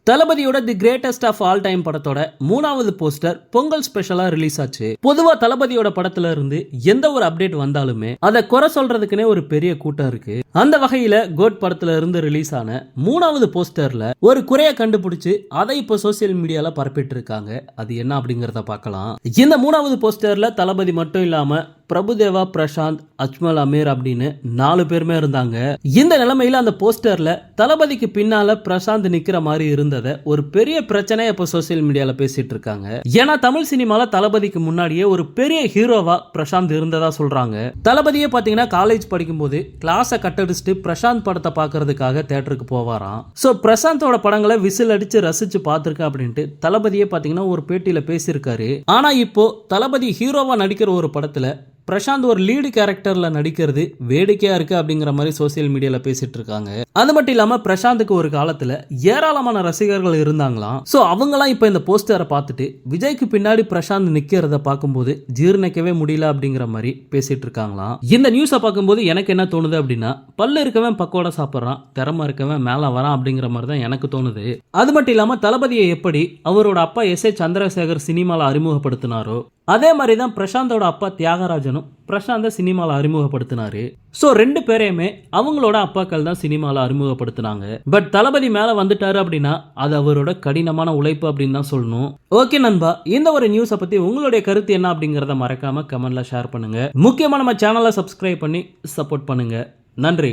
தளபதியோட the greatest of all time படத்தோட 3வது போஸ்டர் பொங்கல் ஸ்பெஷலா ரிலீஸ் ஆச்சு. பொதுவா தளபதியோட படத்துல இருந்து எந்த ஒரு அப்டேட் வந்தாலுமே அதை குறை சொல்றதுக்குனே ஒரு பெரிய கூட்டம் இருக்கு. அந்த வகையில கோட் படத்துல இருந்து ரிலீஸ் ஆன 3வது போஸ்டர்ல ஒரு குறைய கண்டுபிடிச்சு அதை இப்ப சோசியல் மீடியால பரப்பிட்டு இருக்காங்க. அது என்ன அப்படிங்கறத பார்க்கலாம். இந்த 3வது போஸ்டர்ல தளபதி மட்டும் இல்லாம பிரபுதேவா, பிரசாந்த், அஜ்மல் அமீர் அப்படின்னு 4 பேருமே இருந்தாங்க. இந்த நிலைமையில அந்த போஸ்டர்ல தளபதிக்கு பின்னால பிரசாந்த் நிக்கிற மாதிரி இருந்ததை ஒரு பெரிய பிரச்சனையா இப்ப சோசியல் மீடியால பேசிட்டு இருக்காங்க. ஏன்னா தமிழ் சினிமால தளபதிக்கு முன்னாடியே ஒரு பெரிய ஹீரோவா பிரசாந்த் இருந்ததா சொல்றாங்க. தளபதியே பாத்தீங்கன்னா காலேஜ் படிக்கும் போது கிளாஸை கட்டடிச்சுட்டு பிரசாந்த் படத்தை பாக்குறதுக்காக தியேட்டருக்கு போவாராம். சோ பிரசாந்தோட படங்களை விசில் அடிச்சு ரசிச்சு பார்த்திருக்கேன் அப்படின்ட்டு தளபதியே பாத்தீங்கன்னா ஒரு பேட்டியில பேசியிருக்காரு. ஆனா இப்போ தளபதி ஹீரோவா நடிக்கிற ஒரு படத்துல பிரசாந்த் ஒரு லீடு கேரக்டர்ல நடிக்கிறது வேடிக்கையா இருக்கு அப்படிங்கிற மாதிரி சோசியல் மீடியால பேசிட்டு இருக்காங்க. அது மட்டும் இல்லாம பிரசாந்துக்கு ஒரு காலத்துல ஏராளமான ரசிகர்கள் இருந்தாங்களாம். சோ அவங்கலாம் இப்ப இந்த போஸ்டரை பார்த்துட்டு விஜய்க்கு பின்னாடி பிரசாந்த் நிக்கிறத பார்க்கும்போது ஜீர்ணிக்கவே முடியல அப்படிங்கிற மாதிரி பேசிட்டு இருக்காங்களாம். இந்த நியூஸை பார்க்கும்போது எனக்கு என்ன தோணுது அப்படின்னா, பல்லு இருக்கவன் பக்கோட சாப்பிட்றான், திறமை இருக்கவன் மேல வரான் அப்படிங்கிற மாதிரி தான் எனக்கு தோணுது. அது மட்டும் இல்லாம தளபதியை எப்படி அவரோட அப்பா எஸ்.ஏ. சந்திரசேகர் சினிமால அறிமுகப்படுத்தினாரோ அதே மாதிரி தான் பிரசாந்தோட அப்பா தியாகராஜனும் பிரசாந்த சினிமால அறிமுகப்படுத்தினாரு. சோ 2 பேரையுமே அவங்களோட அப்பாக்கள் தான் சினிமால அறிமுகப்படுத்தினாங்க. பட் தளபதி மேல வந்துட்டாரு அப்படின்னா அது அவரோட கடினமான உழைப்பு அப்படின்னு தான் சொல்லணும். ஓகே நண்பா, இந்த ஒரு நியூஸை பத்தி உங்களுடைய கருத்து என்ன அப்படிங்கறத மறக்காம கமெண்ட்ல ஷேர் பண்ணுங்க. முக்கியமா நம்ம சேனலை சப்ஸ்கிரைப் பண்ணி சப்போர்ட் பண்ணுங்க. நன்றி.